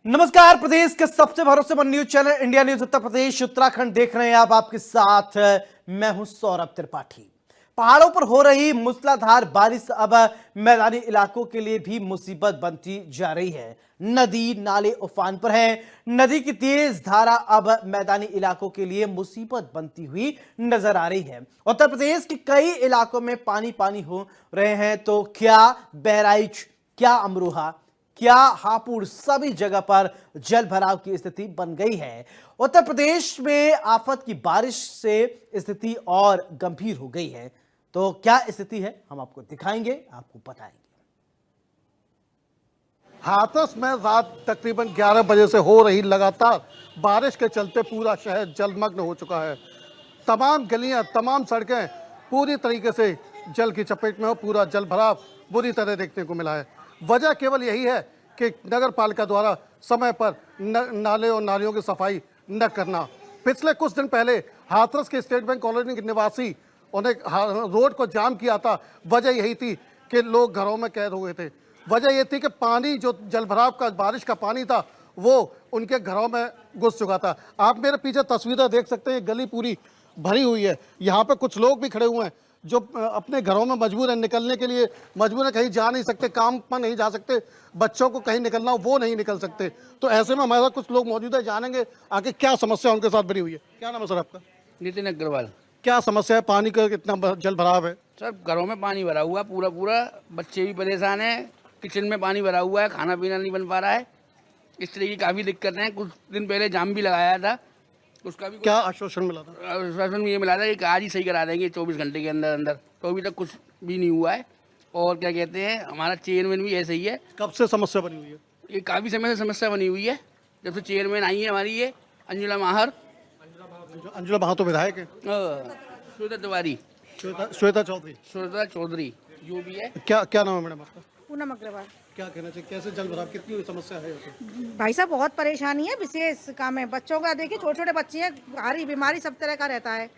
नमस्कार। प्रदेश के सबसे भरोसेमंद news channel India news Uttar Pradesh Uttarakhand देख रहे हैं आप। आपके साथ मैं हूं सौरभ त्रिपाठी। पहाड़ों पर हो रही मूसलाधार बारिश अब मैदानी इलाकों के लिए भी मुसीबत बनती जा रही है। नदी नाले उफान पर हैं। नदी की तेज धारा अब मैदानी इलाकों के लिए मुसीबत बनती हुई नजर आ रही है। उत्तर प्रदेश के कई इलाकों में पानी पानी हो रहे हैं। तो क्या बहराइच, क्या अमरोहा, क्या हापुड़, सभी जगह पर जल भराव की स्थिति बन गई है। उत्तर प्रदेश में आफत की बारिश से स्थिति और गंभीर हो गई है। तो क्या स्थिति है हम आपको दिखाएंगे, आपको बताएंगे। हाथरस में रात तकरीबन 11 बजे से हो रही लगातार बारिश के चलते पूरा शहर जलमग्न हो चुका है। तमाम गलियां, तमाम सड़कें पूरी तरीके से जल की चपेट में हो। पूरा जल भराव बुरी तरह देखने को मिला है। वजह केवल यही है कि नगर पालिका द्वारा समय पर नाले और नालियों की सफाई न करना। पिछले कुछ दिन पहले हाथरस के स्टेट बैंक कॉलोनी के निवासी उन्हें रोड को जाम किया था। वजह यही थी कि लोग घरों में कैद हुए थे। वजह यह थी कि पानी, जो जलभराव का बारिश का पानी था, वो उनके घरों में घुस चुका था। आप मेरे पीछे तस्वीरें देख सकते हैं, गली पूरी भरी हुई है। यहाँ पे कुछ लोग भी खड़े हुए हैं जो अपने घरों में मजबूर है, निकलने के लिए मजबूर है, कहीं जा नहीं सकते, काम पर नहीं जा सकते, बच्चों को कहीं निकलना हो वो नहीं निकल सकते। तो ऐसे में हमारे साथ कुछ लोग मौजूद है, जानेंगे आगे क्या समस्या उनके साथ बनी हुई है। क्या नाम है सर आपका? नितिन अग्रवाल। क्या समस्या है? पानी का कितना जल भराव है? सर घरों में पानी भरा हुआ पूरा पूरा, बच्चे भी परेशान हैं, किचन में पानी भरा हुआ है, खाना पीना नहीं बन पा रहा है। इस तरह की काफ़ी दिक्कतें हैं। कुछ दिन पहले जाम भी लगाया था, उसका भी क्या आश्वासन मिला था? आश्वासन में ये मिला था कि आज ही सही करा देंगे 24 घंटे के अंदर अंदर। तो अभी तक कुछ भी नहीं हुआ है। और क्या कहते हैं, हमारा चेयरमैन भी ऐसे ही है। कब से समस्या बनी हुई है? ये काफ़ी समय से समस्या बनी हुई है, जब से चेयरमैन आई है हमारी ये अंजुला माहर। अंजुला महातो विधायक है, श्वेता तिवारी, श्वेता चौधरी जो भी है। क्या क्या नाम है मैडम आपका? पूनम अग्रवाल। क्या कहना चाहिए, कैसे जल भराव, कितनी समस्या है? भाई साहब बहुत परेशानी है, विशेष काम है बच्चों का। देखिए छोटे छोटे बच्चे हैं, भारी बीमारी सब तरह का रहता है।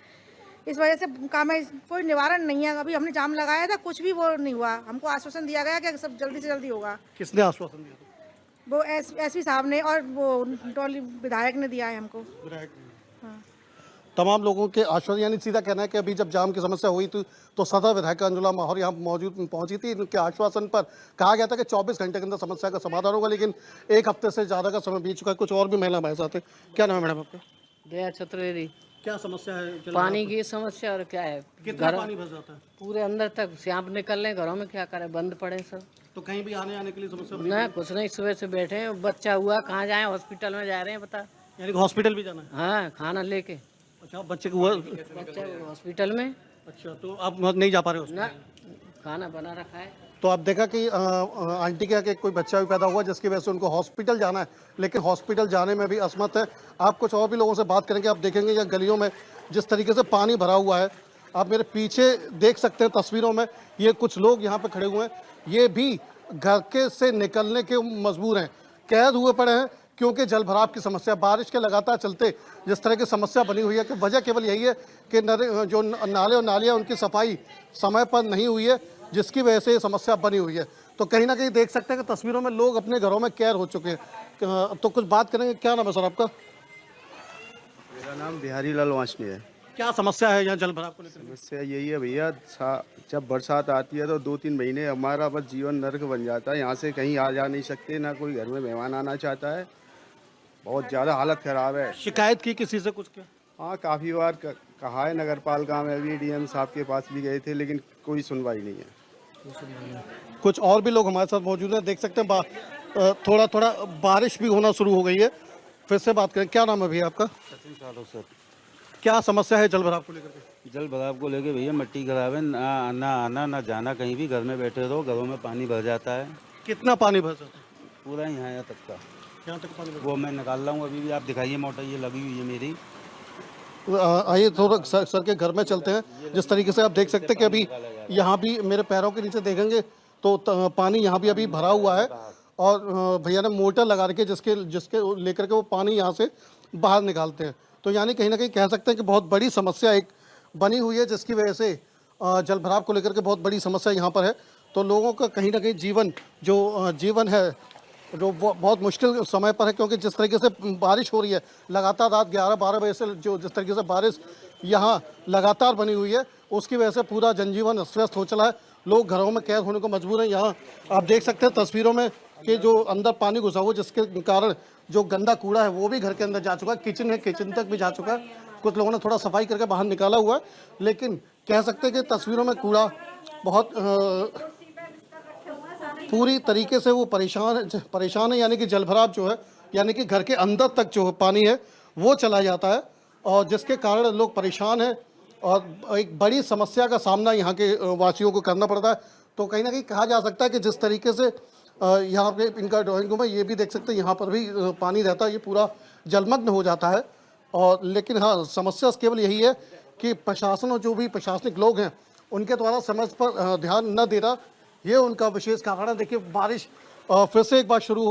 इस वजह से काम है, कोई निवारण नहीं है। अभी हमने जाम लगाया था, कुछ भी वो नहीं हुआ। हमको आश्वासन दिया गया कि सब जल्दी से जल्दी होगा। किसने आश्वासन दिया था? वो एसपी साहब ने और वो टोली विधायक ने दिया है हमको। हाँ। तमाम लोगों के आश्वासन, यानी सीधा कहना है कि अभी जब जाम की समस्या हुई थी तो सदर विधायक अंजुला माहौर यहाँ पहुंची थी। इनके आश्वासन पर कहा गया था कि 24 घंटे के अंदर समस्या का समाधान होगा, लेकिन एक हफ्ते से ज़्यादा का समय बीत चुका है। कुछ और भी महिला हमारे साथ है। क्या नाम है मैडम आपका? दया चतुर्वेदी। क्या समस्या है? पानी की समस्या और क्या है, कितना पानी भर जाता है? पूरे अंदर तक सांप निकल रहे हैं, घरों में क्या करें, बंद पड़े सब। तो कहीं भी आने आने के लिए समस्या? ना कुछ नहीं, सुबह से बैठे हैं, बच्चा हुआ कहाँ जाए, हॉस्पिटल में जा रहे हैं बता। यानी कि हॉस्पिटल भी जाना है? हाँ, खाना लेके। अच्छा, बच्चे को हुआ? बच्चा हॉस्पिटल में। अच्छा, तो आप नहीं जा पा रहे हो? ना खाना बना रखा है। तो आप देखा कि आंटी के कोई बच्चा भी पैदा हुआ जिसकी वजह से उनको हॉस्पिटल जाना है, लेकिन हॉस्पिटल जाने में भी असमर्थ है। आप कुछ और भी लोगों से बात करेंगे। आप देखेंगे या गलियों में जिस तरीके से पानी भरा हुआ है, आप मेरे पीछे देख सकते हैं तस्वीरों में, ये कुछ लोग यहाँ पे खड़े हुए हैं, ये भी घर के से निकलने के मजबूर हैं, कैद हुए पड़े हैं, क्योंकि जल भराव की समस्या बारिश के लगातार चलते जिस तरह की समस्या बनी हुई है कि वजह केवल यही है कि जो नाले और नालियाँ उनकी सफाई समय पर नहीं हुई है, जिसकी वजह से ये समस्या बनी हुई है। तो कहीं ना कहीं देख सकते हैं कि तस्वीरों में लोग अपने घरों में कैद हो चुके हैं। तो कुछ बात करेंगे। क्या नाम है सर आपका? मेरा नाम बिहारी लाल वांसनी है। क्या समस्या है यहाँ जल भराव को लेकर? समस्या यही है भैया, जब बरसात आती है तो 2-3 महीने हमारा बस जीवन नर्क बन जाता है। यहाँ से कहीं आ जा नहीं सकते, ना कोई घर में मेहमान आना चाहता है। बहुत ज़्यादा हालत ख़राब है। शिकायत की किसी से कुछ? क्या? हाँ, काफ़ी बार कहा है, नगर पालिका में भी डीएम साहब के पास भी गए थे, लेकिन कोई सुनवाई नहीं है। कुछ और भी लोग हमारे साथ मौजूद हैं, देख सकते हैं। थोड़ा थोड़ा बारिश भी होना शुरू हो गई है। फिर से बात करें। क्या नाम है भैया आपका? सर, क्या समस्या है जल भराव को लेकर के? जल भराव को लेके भैया मिट्टी खराब है, ना आना ना जाना, कहीं भी घर में बैठे रहो, घरों में पानी भर जाता है। कितना पानी भर जाता है? पूरा यहाँ तक का, यहाँ तक पानी वो मैं निकाल रहा हूँ अभी भी। आप दिखाइए, मोटर ये लगी हुई है मेरी। आइए थोड़ा सर के घर में चलते हैं। जिस तरीके से आप देख सकते हैं कि अभी यहाँ भी मेरे पैरों के नीचे देखेंगे तो पानी यहाँ भी अभी भरा हुआ है, और भैया ने मोटर लगा रखी है जिसके लेकर के वो पानी यहाँ से बाहर निकालते हैं। तो यानी कहीं ना कहीं कह सकते हैं कि बहुत बड़ी समस्या एक बनी हुई है, जिसकी वजह से जल भराव को लेकर के बहुत बड़ी समस्या यहाँ पर है। तो लोगों का कहीं ना कहीं जीवन है जो बहुत मुश्किल समय पर है, क्योंकि जिस तरीके से बारिश हो रही है लगातार, रात 11-12 बजे से जो जिस तरीके से बारिश यहाँ लगातार बनी हुई है, उसकी वजह से पूरा जनजीवन अस्त व्यस्त हो चला है। लोग घरों में कैद होने को मजबूर हैं। यहाँ आप देख सकते हैं तस्वीरों में कि जो अंदर पानी घुसा हुआ, जिसके कारण जो गंदा कूड़ा है वो भी घर के अंदर जा चुका है, किचन है, किचन तक भी जा चुका है। कुछ लोगों ने थोड़ा सफाई करके बाहर निकाला हुआ है, लेकिन कह सकते हैं कि तस्वीरों में कूड़ा बहुत पूरी तरीके से वो परेशान है। यानी कि जलभराव जो है, यानी कि घर के अंदर तक जो पानी है वो चला जाता है, और जिसके कारण लोग परेशान हैं और एक बड़ी समस्या का सामना यहाँ के वासियों को करना पड़ता है। तो कहीं ना कहीं कहा जा सकता है कि जिस तरीके से यहाँ पे इनका ड्राइंग रूम है, ये भी देख सकते हैं, यहाँ पर भी पानी रहता है, ये पूरा जलमग्न हो जाता है। और लेकिन हाँ, समस्या केवल यही है कि प्रशासन और जो भी प्रशासनिक लोग हैं उनके द्वारा समय पर ध्यान न देना, ये उनका विशेष कारण है। देखिए बारिश फिर से एक बार शुरू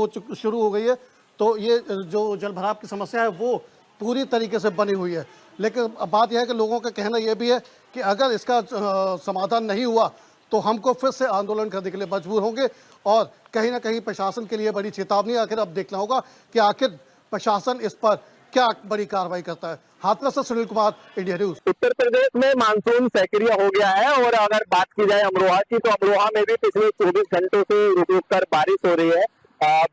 हो गई है, तो ये जो जलभराव की समस्या है वो पूरी तरीके से बनी हुई है। लेकिन अब बात यह है कि लोगों का कहना यह भी है कि अगर इसका समाधान नहीं हुआ तो हमको फिर से आंदोलन करने के लिए मजबूर होंगे, और कहीं ना कहीं प्रशासन के लिए बड़ी चेतावनी। आखिर अब देखना होगा कि आखिर प्रशासन इस पर क्या बड़ी कार्रवाई करता है। हाथरस से सुनील कुमार, इंडिया न्यूज। उत्तर प्रदेश में मानसून सक्रिय हो गया है, और अगर बात की जाए अमरोहा की, तो अमरोहा में भी पिछले 24 घंटों से रुक रुक कर बारिश हो रही है।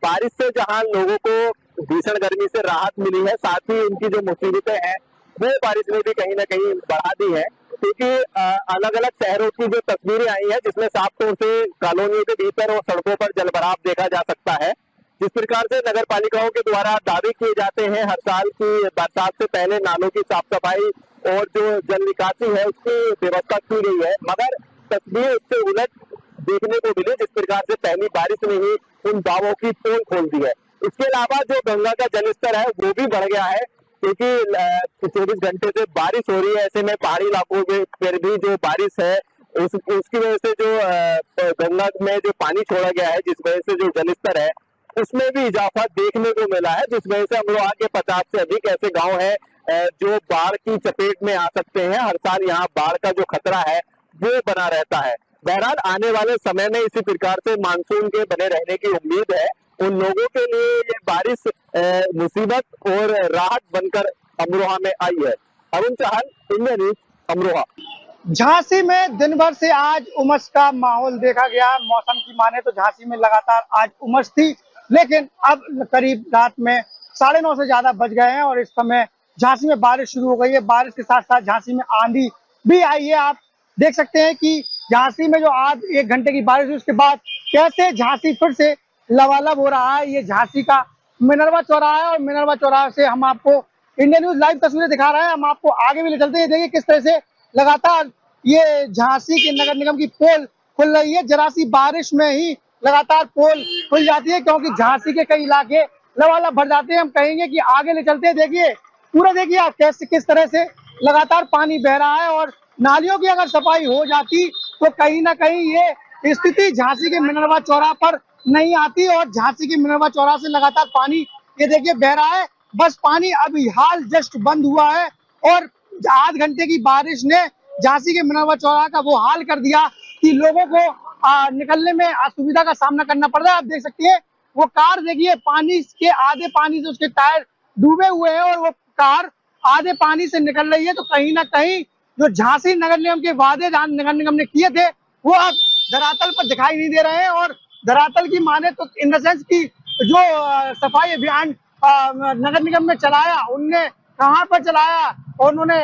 बारिश से जहां लोगों को भीषण गर्मी से राहत मिली है, साथ ही उनकी जो मुसीबतें हैं वो बारिश ने भी कहीं ना कहीं बढ़ा दी है। क्योंकि अलग अलग शहरों की जो तस्वीरें आई है, जिसमें साफ तौर से कॉलोनियों के भीतर और सड़कों पर जलभराव देखा जा सकता है। जिस प्रकार से नगर पालिकाओं के द्वारा दावे किए जाते हैं हर साल की बरसात से पहले नालों की साफ सफाई और जो जल निकासी है उसकी व्यवस्था की गई है, मगर तस्वीर उससे उलट देखने को मिली। जिस प्रकार से पहली बारिश में ही उन दावों की पोल खोल दी है। इसके अलावा जो गंगा का जलस्तर है वो भी बढ़ गया है, क्योंकि 24 घंटे से बारिश हो रही है। ऐसे में पहाड़ी इलाकों में फिर भी जो बारिश है उसकी वजह से जो गंगा में जो पानी छोड़ा गया है, जिस वजह से जो जलस्तर है उसमें भी इजाफा देखने को मिला है, जिस वजह से अमरोहा के 50 से अधिक ऐसे गांव हैं जो बाढ़ की चपेट में आ सकते हैं। हर साल यहाँ बाढ़ का जो खतरा है वो बना रहता है। बहरहाल आने वाले समय में इसी प्रकार से मानसून के बने रहने की उम्मीद है। उन लोगों के लिए ये बारिश मुसीबत और राहत बनकर अमरोहा में आई है। अरुण चाहल, इंडिया न्यूज, अमरोहा। झांसी में दिन भर से आज उमस का माहौल देखा गया। मौसम की माने तो झांसी में लगातार आज उमस थी, लेकिन अब करीब रात में 9:30 से ज्यादा बज गए हैं और इस समय झांसी में बारिश शुरू हो गई है। बारिश के साथ साथ झांसी में आंधी भी आई है। आप देख सकते हैं कि झांसी में जो आज 1 घंटे की बारिश हुई, उसके बाद कैसे झांसी फिर से लबालब हो रहा है। ये झांसी का मिनरवा चौराहा है और मिनरवा चौराहे से हम आपको इंडिया न्यूज लाइव तस्वीरें दिखा रहे हैं। हम आपको आगे भी ले चलते हैं। देखिए किस तरह से लगातार ये झांसी के नगर निगम की पोल खुल रही है। जरा सी बारिश में ही लगातार पोल खुल जाती है, क्योंकि झांसी के कई इलाके लबालब भर जाते हैं। हम कहेंगे कि आगे ले चलते हैं। देखिए पूरा, देखिए आप कैसे किस तरह से लगातार पानी बह रहा है, और नालियों की अगर सफाई हो जाती तो कहीं ना कहीं ये स्थिति झांसी के मिनरवा चौराहा पर नहीं आती। और झांसी के मिनरवा चौराहा से लगातार पानी ये देखिए बह रहा है। बस पानी अभी हाल जस्ट बंद हुआ है, और आध घंटे की बारिश ने झांसी के मिनरवा चौराहा का वो हाल कर दिया कि लोगों को निकलने में असुविधा का सामना करना पड़ रहा है। आप देख सकते हैं वो कार, देखिए पानी के आधे पानी से उसके टायर डूबे हुए हैं और वो कार आधे पानी से निकल रही है। तो कहीं ना कहीं जो झांसी नगर निगम के वादे नगर निगम ने किए थे वो अब धरातल पर दिखाई नहीं दे रहे हैं। और धरातल की माने तो इन द सेंस की जो सफाई अभियान नगर निगम ने चलाया, उनने कहाँ पर चलाया, और उन्होंने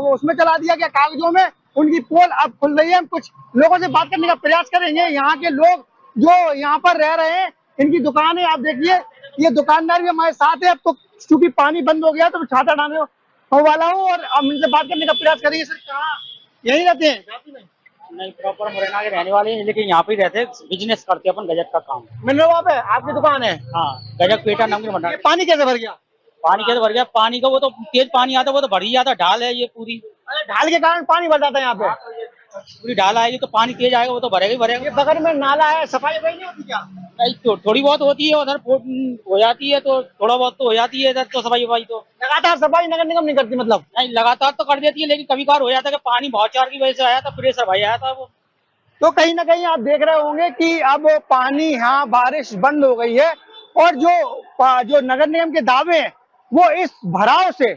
उसमें चला दिया क्या कागजों में। उनकी पोल अब खुल रही है। हम कुछ लोगों से बात करने का प्रयास करेंगे। यहाँ के लोग जो यहाँ पर रह रहे हैं, इनकी दुकानें आप देखिए, ये दुकानदार भी हमारे साथ है। अब तो चूंकि पानी बंद हो गया तो छाता डालने वाला हूँ, और हम इनसे बात करने का प्रयास करेंगे। सर कहाँ यही रहते हैं? नहीं, प्रॉपर मुरैना के रहने वाले हैं, लेकिन यहाँ पे ही रहते हैं, बिजनेस करते हैं अपन, गजक का काम। मिनरवा पे आपकी दुकान है? हाँ, गजक पेटा नमकीन भंडार। पानी कैसे भर गया? पानी कैसे भर गया? पानी का वो तो तेज पानी आता है, वो तो भर ही जाता, ढाल है ये पूरी। ढाल के कारण पानी भर जाता है यहाँ पे? पूरी ढाल आएगी तो पानी तेज आएगा, वो तो भरेगा ही भरेगा। ये बगल में नाला है, सफाई वही नहीं होती क्या? नहीं, तो थोड़ी बहुत होती है, उधर हो जाती है, तो थोड़ा बहुत तो हो जाती है इधर तो सफाई वफाई। तो लगातार सफाई नगर निगम नहीं करती? मतलब नहीं, लगातार तो कर देती है, लेकिन कभी कभार हो जाता है कि पानी बहुत चार की वजह से आया था, प्रेशर भाई आया था वो। तो कहीं ना कहीं आप देख रहे होंगे कि अब पानी, यहाँ बारिश बंद हो गई है और जो नगर निगम के दावे हैं वो इस भराव से,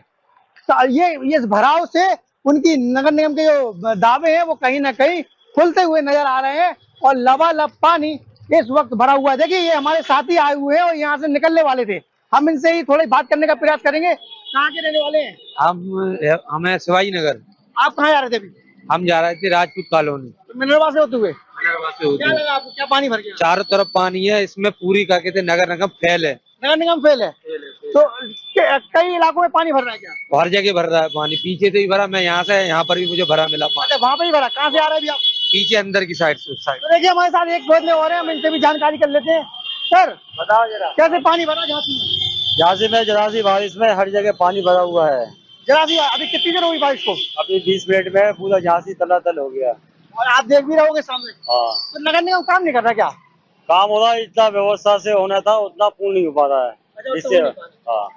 ये इस भराव से उनकी नगर निगम के जो दावे हैं वो कहीं ना कहीं खुलते हुए नजर आ रहे हैं और लबालब पानी इस वक्त भरा हुआ है। देखिए ये हमारे साथी आए हुए हैं और यहाँ से निकलने वाले थे, हम इनसे ही थोड़ी बात करने का प्रयास करेंगे। कहाँ के रहने वाले हैं? हमें शिवाजी नगर। आप कहाँ जा रहे थे अभी? हम जा रहे थे राजपूत कॉलोनी। मिनरवा से होते हुए होते क्या लगा आपको, क्या पानी भर गया? चारों तरफ पानी है, इसमें पूरी क्या कहते हैं नगर निगम फेल है। नगर निगम फेल है तो कई इलाकों में पानी भर रहा है क्या? हर जगह भर रहा है पानी, पीछे से भी भरा, मैं यहाँ से यहाँ पर भी मुझे भरा मिला पानी। अच्छा वहाँ पे ही भरा, कहाँ से आ रहा है अभी आप? पीछे अंदर की साइड से उस साइड। तो देखिए हमारे साथ एक बोलने और है, हम इनसे भी जानकारी कर लेते हैं। सर बताओ जरा, कैसे पानी भरा झांसी में? झांसी में जरासी बारिश में हर जगह पानी भरा हुआ है। झांसी अभी कितनी देर हुई बारिश को? अभी 20 मिनट में पूरा झांसी तलातल हो गया। और आप देख भी रहोगे सामने। हाँ, तो नगर निगम काम नहीं कर रहा क्या? काम हो रहा है, इतना व्यवस्था से होना था उतना पूर्ण नहीं हो पा रहा है इससे। हाँ,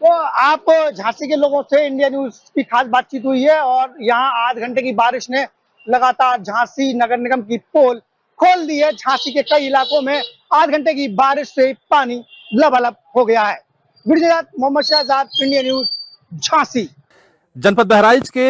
तो आप झांसी के लोगों से इंडिया न्यूज की खास बातचीत हुई है और यहाँ आध घंटे की बारिश ने लगातार झांसी नगर निगम की पोल खोल दी है। झांसी के कई इलाकों में आध घंटे की बारिश से पानी लबालब हो गया है। Video Mohammad Shahzad, India news, Jhansi. जनपद बहराइच के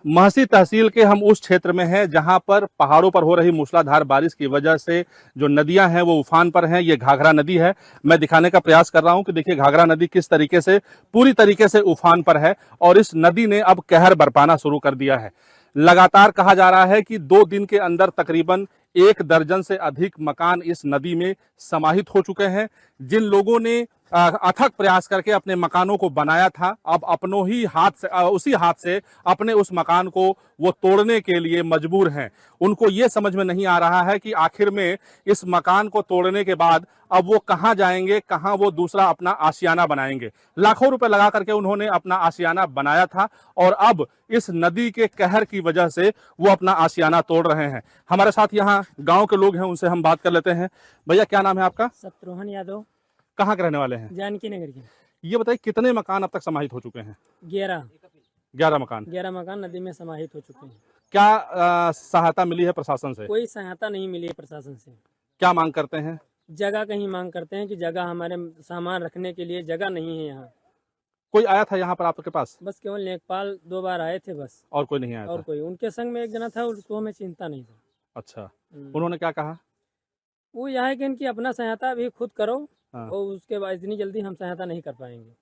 महसी तहसील के हम उस क्षेत्र में हैं जहां पर पहाड़ों पर हो रही मूसलाधार बारिश की वजह से जो नदियां हैं वो उफान पर हैं। ये घाघरा नदी है, मैं दिखाने का प्रयास कर रहा हूं कि देखिए घाघरा नदी किस तरीके से पूरी तरीके से उफान पर है और इस नदी ने अब कहर बरपाना शुरू कर दिया है। लगातार कहा जा रहा है कि 2 दिन के अंदर तकरीबन 1 दर्जन से अधिक मकान इस नदी में समाहित हो चुके हैं। जिन लोगों ने अथक प्रयास करके अपने मकानों को बनाया था, अब अपनों ही हाथ से उसी हाथ से अपने उस मकान को वो तोड़ने के लिए मजबूर हैं। उनको ये समझ में नहीं आ रहा है कि आखिर में इस मकान को तोड़ने के बाद अब वो कहाँ जाएंगे, कहाँ वो दूसरा अपना आशियाना बनाएंगे। लाखों रुपए लगा करके उन्होंने अपना आशियाना बनाया था और अब इस नदी के कहर की वजह से वो अपना आशियाना तोड़ रहे हैं। हमारे साथ यहाँ गांव के लोग हैं, उनसे हम बात कर लेते हैं। भैया क्या नाम है आपका? शत्रुघ्न यादव। कहाँ के रहने वाले हैं? जानकी नगर के। ये बताइए कितने मकान अब तक समाहित हो चुके हैं? 11 मकान। 11 मकान नदी में समाहित हो चुके हैं। क्या सहायता मिली है प्रशासन से? कोई सहायता नहीं मिली है प्रशासन से। क्या मांग करते हैं? जगह कहीं मांग करते हैं कि जगह, हमारे सामान रखने के लिए जगह नहीं है यहाँ। कोई आया था यहाँ पर आपके पास? बस केवल लेखपाल 2 बार आए थे बस, और कोई नहीं आया और था? कोई उनके संग में एक जना था, उसको हमें चिंता नहीं था। अच्छा, उन्होंने क्या कहा? वो यह है कि इनकी अपना सहायता भी खुद करो। हाँ। और उसके बाद इतनी जल्दी हम सहायता नहीं कर पाएंगे।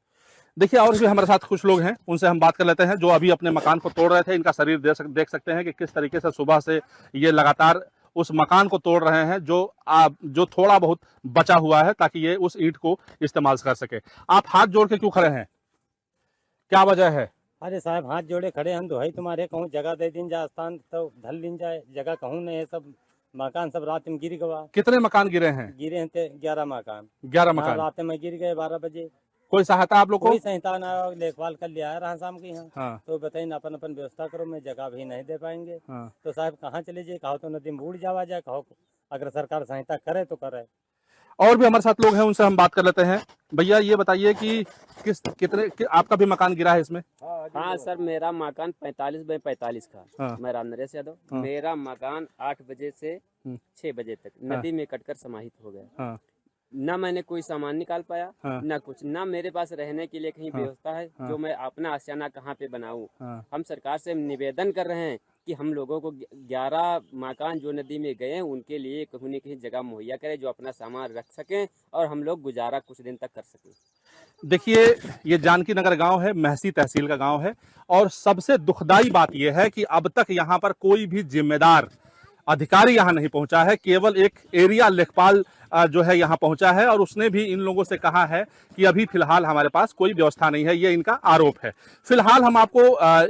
देखिए और भी हमारे साथ कुछ लोग हैं, उनसे हम बात कर लेते हैं जो अभी अपने मकान को तोड़ रहे थे। इनका शरीर देख सकते हैं कि किस तरीके से सुबह से ये लगातार उस मकान को तोड़ रहे हैं जो थोड़ा बहुत बचा हुआ है ताकि ये उस ईंट को इस्तेमाल कर सके। आप हाथ जोड़ के क्यों खड़े हैं, क्या वजह है? अरे साहब हाथ जोड़े खड़े हम, दुहाई तुम्हारे, कहूँ जगह दे दिन जा, स्थान तो ढल दिन जाए, जगह कहूँ नहीं है, सब मकान सब रात में गिर गया। कितने मकान गिरे हैं? गिरे हैं 11 मकान। 11 मकान रात में गिर गए 12 बजे। कोई सहायता आप लोग को? कोई सहायता ना, लेखपाल कर लिया है रात शाम की यहाँ। हाँ। तो बताइए अपन अपन व्यवस्था करो, मैं जगह भी नहीं दे पाएंगे। हाँ। तो साहब कहाँ चले जाए, कहो तो नदी में बूढ़ जावा जाए, कहो अगर सरकार सहायता करे तो करे। और भी हमारे साथ लोग हैं, उनसे हम बात कर लेते हैं। भैया ये बताइए कि आपका भी मकान गिरा है इसमें? हाँ सर, मेरा मकान 45 बाई 45 का। हाँ। मैं राम नरेश यादव। हाँ। मेरा मकान 8 बजे से 6 बजे तक नदी में कटकर समाहित हो गया। हाँ। ना मैंने कोई सामान निकाल पाया। हाँ। ना कुछ, ना मेरे पास रहने के लिए कहीं हाँ। व्यवस्था है। हाँ। जो मैं अपना आशियाना कहाँ पे बनाऊं। हाँ। हम सरकार से निवेदन कर रहे हैं कि हम लोगों को 11 मकान जो नदी में गए हैं उनके लिए कहीं न कहीं जगह मुहैया करें जो अपना सामान रख सकें और हम लोग गुजारा कुछ दिन तक कर सकें। देखिए ये जानकी नगर गांव है, महसी तहसील का गांव है और सबसे दुखदाई बात यह है कि अब तक यहां पर कोई भी जिम्मेदार अधिकारी यहां नहीं पहुंचा है। केवल एक एरिया लेखपाल जो है यहां पहुंचा है और उसने भी इन लोगों से कहा है कि अभी फिलहाल हमारे पास कोई व्यवस्था नहीं है। ये इनका आरोप है। फिलहाल हम आपको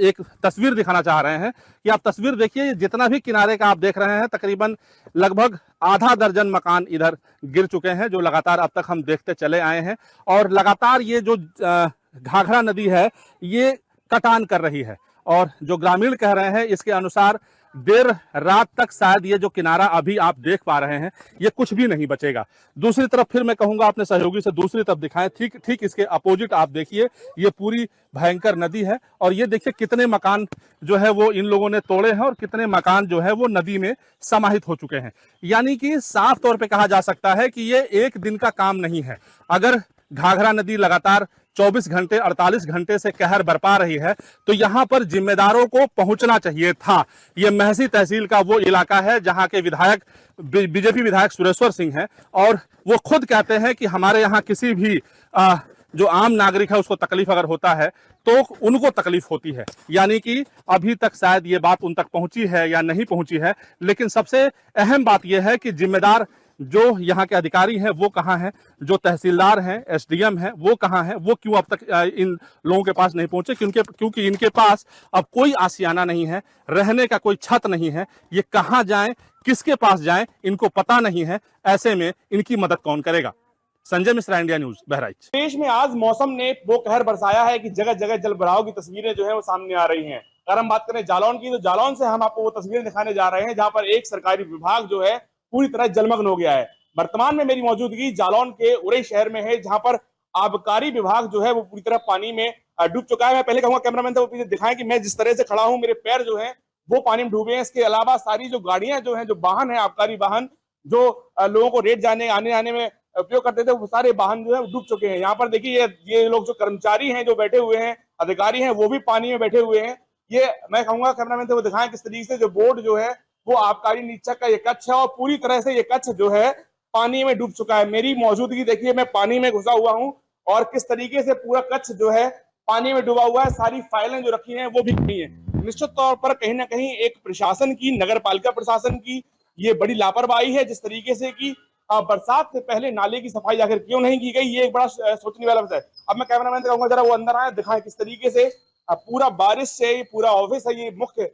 एक तस्वीर दिखाना चाह रहे हैं कि आप तस्वीर देखिए। जितना भी किनारे का आप देख रहे हैं तकरीबन लगभग आधा दर्जन मकान इधर गिर चुके हैं जो लगातार अब तक हम देखते चले आए हैं और लगातार ये जो घाघरा नदी है ये कटान कर रही है और जो ग्रामीण कह रहे हैं इसके अनुसार देर रात तक शायद ये जो किनारा अभी आप देख पा रहे हैं ये कुछ भी नहीं बचेगा। दूसरी तरफ फिर मैं कहूंगा अपने सहयोगी से दूसरी तरफ दिखाएं, ठीक इसके अपोजिट आप देखिए ये पूरी भयंकर नदी है और ये देखिए कितने मकान जो है वो इन लोगों ने तोड़े हैं और कितने मकान जो है वो नदी में समाहित हो चुके हैं। यानी कि साफ तौर पे कहा जा सकता है कि ये एक दिन का काम नहीं है। अगर घाघरा नदी लगातार 24 घंटे 48 घंटे से कहर बरपा रही है तो यहां पर जिम्मेदारों को पहुंचना चाहिए था। यह महसी तहसील का वो इलाका है जहां के विधायक बीजेपी विधायक सुरेश्वर सिंह हैं और वो खुद कहते हैं कि हमारे यहां किसी भी जो आम नागरिक है उसको तकलीफ अगर होता है तो उनको तकलीफ होती है। यानी कि अभी तक शायद ये बात उन तक पहुंची है या नहीं पहुंची है, लेकिन सबसे अहम बात यह है कि जिम्मेदार जो यहाँ के अधिकारी हैं वो कहाँ हैं, जो तहसीलदार हैं, एसडीएम हैं वो कहाँ हैं, वो क्यों अब तक इन लोगों के पास नहीं पहुंचे? क्योंकि इनके पास अब कोई आशियाना नहीं है, रहने का कोई छत नहीं है। ये कहाँ जाएं, किसके पास जाएं, इनको पता नहीं है। ऐसे में इनकी मदद कौन करेगा? Sanjay Mishra, India news, Bahraich. देश में आज मौसम ने वो कहर बरसाया है कि जगह जगह जल भराव की तस्वीरें जो है वो सामने आ रही हैं। अगर हम बात करें जालौन की तो जालौन से हम आपको वो तस्वीरें दिखाने जा रहे हैं जहां पर एक सरकारी विभाग जो है पूरी तरह जलमग्न हो गया है। वर्तमान में मेरी मौजूदगी जालौन के उरई शहर में है जहां पर आबकारी विभाग जो है वो पूरी तरह पानी में डूब चुका है। मैं पहले कहूंगा कैमरामैन को पीछे दिखाएं कि मैं जिस तरह से खड़ा हूं मेरे पैर जो है वो पानी में डूबे हैं। इसके अलावा सारी जो गाड़ियां जो है, जो वाहन है, आबकारी वाहन जो लोगों को रेट जाने आने में उपयोग करते थे, वो सारे वाहन जो है डूब चुके हैं। यहाँ पर देखिए ये लोग जो कर्मचारी हैं, जो बैठे हुए हैं, अधिकारी हैं, वो भी पानी में बैठे हुए हैं। ये मैं कहूंगा कैमरामैन से वो दिखाएं किस तरीके से जो बोर्ड जो है वो आबकारी निरीक्षक का ये कक्ष है और पूरी तरह से ये कक्ष जो है पानी में डूब चुका है। मेरी मौजूदगी देखिए, मैं पानी में घुसा हुआ हूं और किस तरीके से पूरा कक्ष जो है पानी में डूबा हुआ है। सारी फाइलें जो रखी हैं वो भी नहीं है। निश्चित तौर पर कहीं ना कहीं एक प्रशासन की, नगर पालिका प्रशासन की ये बड़ी लापरवाही है। जिस तरीके से कि बरसात से पहले नाले की सफाई आखिर क्यों नहीं की गई, ये एक बड़ा सोचने वाला विषय है। अब मैं कैमरामैन से कहूंगा जरा वो अंदर आए, दिखाएं किस तरीके से पूरा बारिश से पूरा ऑफिस है, ये मुख्य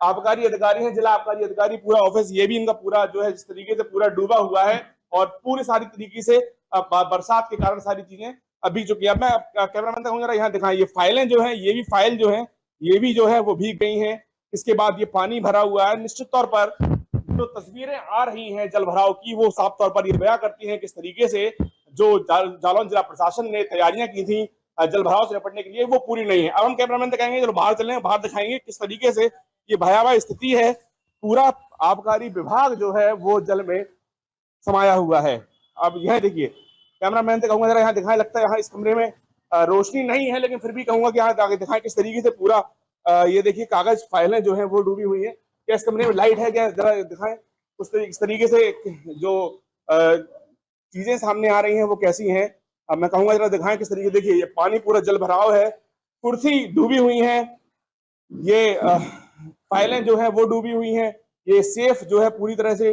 आबकारी अधिकारी हैं, जिला आबकारी अधिकारी, पूरा ऑफिस ये भी इनका पूरा जो है जिस तरीके से पूरा डूबा हुआ है और पूरी सारी तरीके से बरसात के कारण सारी चीजें अभी चुकी है। अब मैं कैमरामैन कहूंगा जरा यहाँ दिखाएं, ये फाइलें जो है, ये भी फाइल जो है ये भी जो है वो भीग गई हैं। इसके बाद ये पानी भरा हुआ है। निश्चित तौर पर जो तस्वीरें आ रही हैं जल भराव की वो साफ तौर पर ये बयां करती हैं किस तरीके से जो जालौन जिला प्रशासन ने तैयारियां की थी जल भराव से निपटने के लिए वो पूरी नहीं है। अब हम कैमरामैन से कहेंगे चलो बाहर चलें, बाहर दिखाएंगे किस तरीके से ये भयावह स्थिति है। पूरा आबकारी विभाग जो है वो जल में समाया हुआ है। अब यह देखिए, कैमरामैन से कहूंगा जरा यहाँ दिखाएं, लगता है यहाँ इस कमरे में रोशनी नहीं है लेकिन फिर भी कहूंगा कि यहाँ आगे दिखाएं किस तरीके से पूरा ये देखिए कागज फाइलें जो है वो डूबी हुई है। क्या इस कमरे में लाइट है क्या, जरा दिखाएं इस तरीके से जो चीजें सामने आ रही हैं वो कैसी हैं। अब मैं कहूंगा जरा दिखाएं किस तरीके, देखिए ये पानी पूरा जल भराव है, कुर्सी डूबी हुई है, ये फाइलें जो है वो डूबी हुई हैं, ये सेफ जो है पूरी तरह से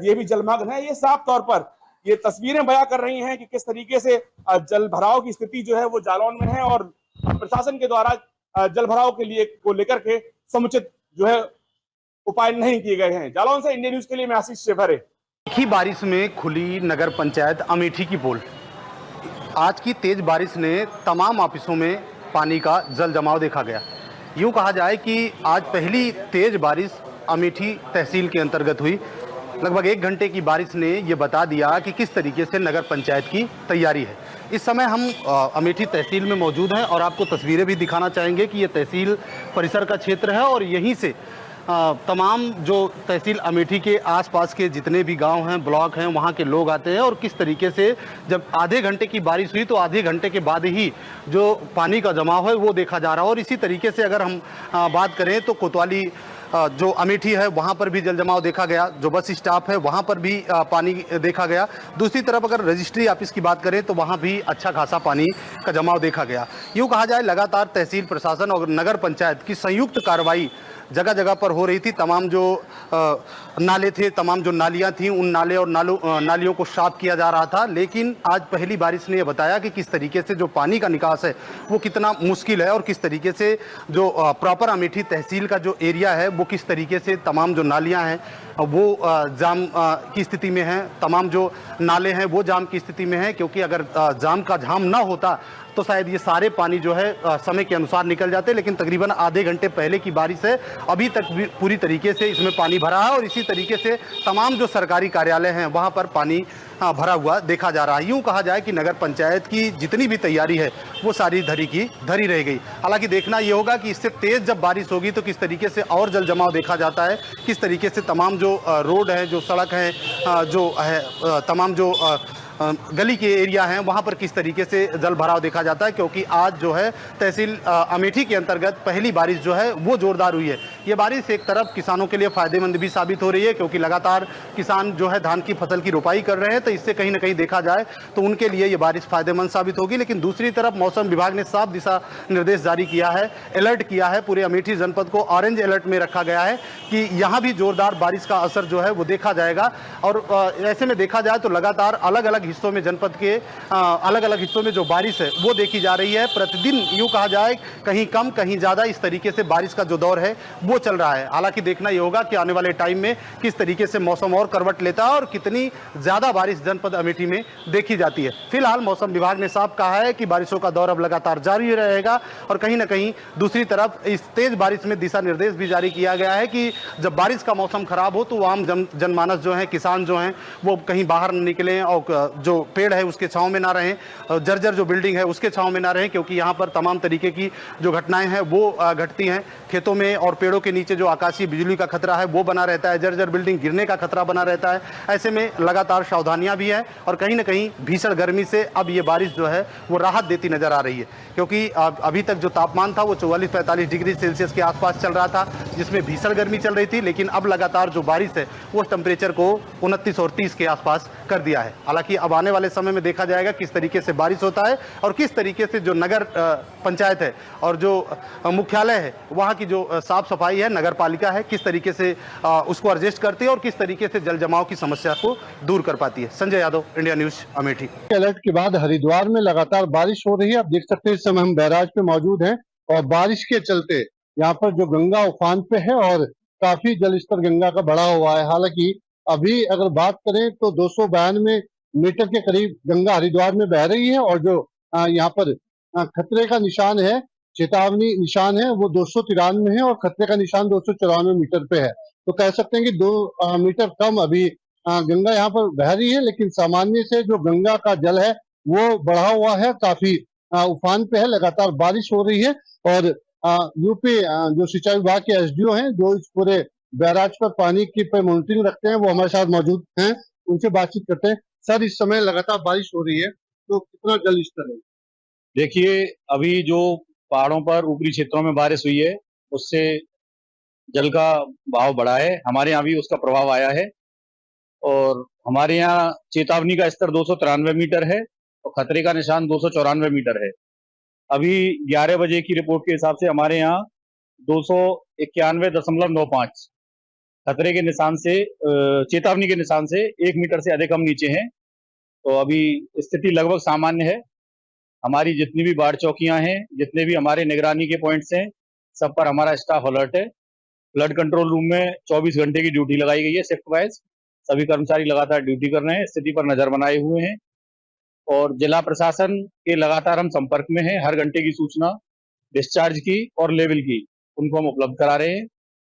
ये भी जलमग्न है। ये साफ तौर पर ये तस्वीरें बयां कर रही हैं कि किस तरीके से जल भराव की स्थिति जो है वो जालौन में है और प्रशासन के द्वारा जल भराव के लिए को लेकर के समुचित जो है उपाय नहीं किए गए हैं। जालौन से इंडिया न्यूज के लिए मैं आशीष शेफर। एक ही बारिश में खुली नगर पंचायत अमेठी की पोल। आज की तेज बारिश ने तमाम ऑफिसों में पानी का जल जमाव देखा गया। यूं कहा जाए कि आज पहली तेज बारिश अमेठी तहसील के अंतर्गत हुई। लगभग 1 घंटे की बारिश ने ये बता दिया कि किस तरीके से नगर पंचायत की तैयारी है। इस समय हम अमेठी तहसील में मौजूद हैं और आपको तस्वीरें भी दिखाना चाहेंगे कि ये तहसील परिसर का क्षेत्र है और यहीं से तमाम जो तहसील अमेठी के आसपास के जितने भी गांव हैं, ब्लॉक हैं, वहां के लोग आते हैं और किस तरीके से जब आधे घंटे की बारिश हुई तो आधे घंटे के बाद ही जो पानी का जमाव है वो देखा जा रहा है। और इसी तरीके से अगर हम बात करें तो कोतवाली जो अमेठी है वहाँ पर भी जल जमाव देखा गया, जो बस स्टॉप है वहाँ पर भी पानी देखा गया। दूसरी तरफ अगर रजिस्ट्री ऑफिस की बात करें तो वहाँ भी अच्छा खासा पानी का जमाव देखा गया। यूँ कहा जाए लगातार तहसील प्रशासन और नगर पंचायत की संयुक्त कार्रवाई जगह जगह पर हो रही थी। तमाम जो नाले थे, तमाम जो नालियां थीं, उन नाले और नालियों को साफ किया जा रहा था। लेकिन आज पहली बारिश ने यह बताया कि किस तरीके से जो पानी का निकास है वो कितना मुश्किल है और किस तरीके से जो प्रॉपर अमेठी तहसील का जो एरिया है वो किस तरीके से तमाम जो नालियां हैं वो जाम की स्थिति में हैं, तमाम जो नाले हैं वो जाम की स्थिति में हैं, क्योंकि अगर जाम का झाम ना होता तो शायद ये सारे पानी जो है समय के अनुसार निकल जाते, लेकिन तकरीबन आधे घंटे पहले की बारिश है, अभी तक भी पूरी तरीके से इसमें पानी भरा है और इसी तरीके से तमाम जो सरकारी कार्यालय हैं वहाँ पर पानी भरा हुआ देखा जा रहा है। यूँ कहा जाए कि नगर पंचायत की जितनी भी तैयारी है वो सारी धरी रह गई। हालांकि देखना ये होगा कि इससे तेज़ जब बारिश होगी तो किस तरीके से और जल जमाव देखा जाता है, किस तरीके से तमाम जो रोड है, जो सड़क है, जो है तमाम जो गली के एरिया हैं वहाँ पर किस तरीके से जल भराव देखा जाता है, क्योंकि आज जो है तहसील अमेठी के अंतर्गत पहली बारिश जो है वो जोरदार हुई है। ये बारिश एक तरफ किसानों के लिए फ़ायदेमंद भी साबित हो रही है, क्योंकि लगातार किसान जो है धान की फसल की रोपाई कर रहे हैं, तो इससे कहीं ना कहीं देखा जाए तो उनके लिए ये बारिश फ़ायदेमंद साबित होगी। लेकिन दूसरी तरफ मौसम विभाग ने साफ दिशा निर्देश जारी किया है, अलर्ट किया है, पूरे अमेठी जनपद को ऑरेंज अलर्ट में रखा गया है कि यहाँ भी जोरदार बारिश का असर जो है वो देखा जाएगा। और ऐसे में देखा जाए तो लगातार अलग अलग हिस्सों में, जनपद के अलग अलग हिस्सों में जो बारिश है वो देखी जा रही है। प्रतिदिन यूँ कहा जाए कहीं कम कहीं ज़्यादा इस तरीके से बारिश का जो दौर है वो चल रहा है। हालांकि देखना ये होगा कि आने वाले टाइम में किस तरीके से मौसम और करवट लेता है और कितनी ज़्यादा बारिश जनपद अमेठी में देखी जाती है। फिलहाल मौसम विभाग ने साफ कहा है कि बारिशों का दौर अब लगातार जारी रहेगा और कहीं ना कहीं दूसरी तरफ इस तेज़ बारिश में दिशा निर्देश भी जारी किया गया है कि जब बारिश का मौसम खराब हो तो आम जनमानस जो है, किसान जो हैं वो कहीं बाहर न निकलें और जो पेड़ है उसके छांव में ना रहें, जर्जर जो बिल्डिंग है उसके छांव में ना रहें, क्योंकि यहाँ पर तमाम तरीके की जो घटनाएं हैं वो घटती हैं। खेतों में और पेड़ों के नीचे जो आकाशीय बिजली का खतरा है वो बना रहता है, जर्जर बिल्डिंग गिरने का खतरा बना रहता है। ऐसे में लगातार सावधानियां भी हैं और कहीं ना कहीं भीषण गर्मी से अब ये बारिश जो है वो राहत देती नजर आ रही है, क्योंकि अभी तक जो तापमान था वो 44-45 डिग्री सेल्सियस के आसपास चल रहा था, जिसमें भीषण गर्मी चल रही थी। लेकिन अब लगातार जो बारिश है वो टेम्परेचर को 29 और 30 के आसपास कर दिया है। हालांकि अब आने वाले समय में देखा जाएगा किस तरीके से बारिश होता है और किस तरीके से जो नगर पंचायत है और जो मुख्यालय है वहाँ की जो साफ सफाई है, नगर पालिका है, किस तरीके से उसको एडजस्ट करती है और किस तरीके से जल जमाव की समस्या को दूर कर पाती है। Sanjay Yadav, India news, Amethi. Alert के बाद हरिद्वार में लगातार बारिश हो रही है। आप देख सकते हैं इस समय हम बैराज पे मौजूद हैं और बारिश के चलते यहाँ पर जो गंगा उफान पे है और काफी जल स्तर गंगा का बढ़ा हुआ है। हालांकि अभी अगर बात करें तो 292 मीटर के करीब गंगा हरिद्वार में बह रही है और जो यहाँ पर खतरे का निशान है, चेतावनी निशान है, वो 293 है और खतरे का निशान 294 मीटर पे है। तो कह सकते हैं कि 2 मीटर कम अभी गंगा यहाँ पर बह रही है, लेकिन सामान्य से जो गंगा का जल है वो बढ़ा हुआ है, काफी उफान पे है, लगातार बारिश हो रही है। और यूपी जो सिंचाई विभाग के एसडीओ हैं जो इस पूरे बैराज पर पानी की पे मॉनिटरिंग रखते हैं वो हमारे साथ मौजूद हैं, उनसे बातचीत करते हैं। सर, इस समय लगातार बारिश हो रही है तो कितना जल स्तर है? देखिए, अभी जो पहाड़ों पर ऊपरी क्षेत्रों में बारिश हुई है उससे जल का बहाव बढ़ा है, हमारे यहाँ भी उसका प्रभाव आया है और हमारे यहाँ चेतावनी का स्तर 293 मीटर है और खतरे का निशान 294 मीटर है। अभी 11 बजे की रिपोर्ट के हिसाब से हमारे यहाँ 291.95 खतरे के निशान से, चेतावनी के निशान से 1 मीटर से अधिक हम नीचे हैं। तो अभी स्थिति लगभग सामान्य है। हमारी जितनी भी बाढ़ चौकियां हैं, जितने भी हमारे निगरानी के पॉइंट्स हैं, सब पर हमारा स्टाफ अलर्ट है। फ्लड कंट्रोल रूम में 24 घंटे की ड्यूटी लगाई गई है शिफ्ट वाइज। सभी कर्मचारी लगातार ड्यूटी कर रहे हैं, स्थिति पर नजर बनाए हुए हैं और जिला प्रशासन के लगातार हम संपर्क में हैं। हर घंटे की सूचना डिस्चार्ज की और लेवल की उनको हम उपलब्ध करा रहे हैं।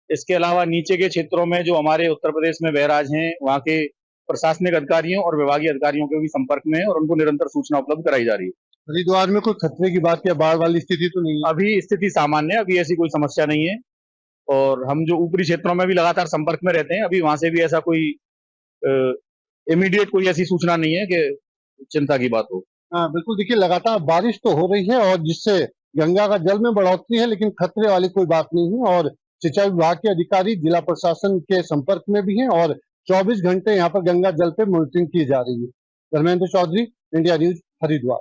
इसके अलावा नीचे के क्षेत्रों में जो हमारे उत्तर प्रदेश में बैराज हैं वहाँ के प्रशासनिक अधिकारियों और विभागीय अधिकारियों के भी संपर्क में है और उनको निरंतर सूचना उपलब्ध कराई जा रही है। हरिद्वार में कोई खतरे की बात या बाढ़ वाली स्थिति तो नहीं है? अभी स्थिति सामान्य है, अभी ऐसी कोई समस्या नहीं है और हम जो ऊपरी क्षेत्रों में भी लगातार संपर्क में रहते हैं, अभी वहां से भी ऐसा कोई इमीडिएट कोई ऐसी सूचना नहीं है कि चिंता की बात हो। हाँ बिल्कुल, देखिए लगातार बारिश तो हो रही है और जिससे गंगा का जल में बढ़ोतरी है, लेकिन खतरे वाली कोई बात नहीं है और सिंचाई विभाग के अधिकारी जिला प्रशासन के संपर्क में भी हैं और 24 घंटे यहाँ पर गंगा जल पे मॉनिटरिंग की जा रही है। Dharmendra Chaudhary, India news, Haridwar.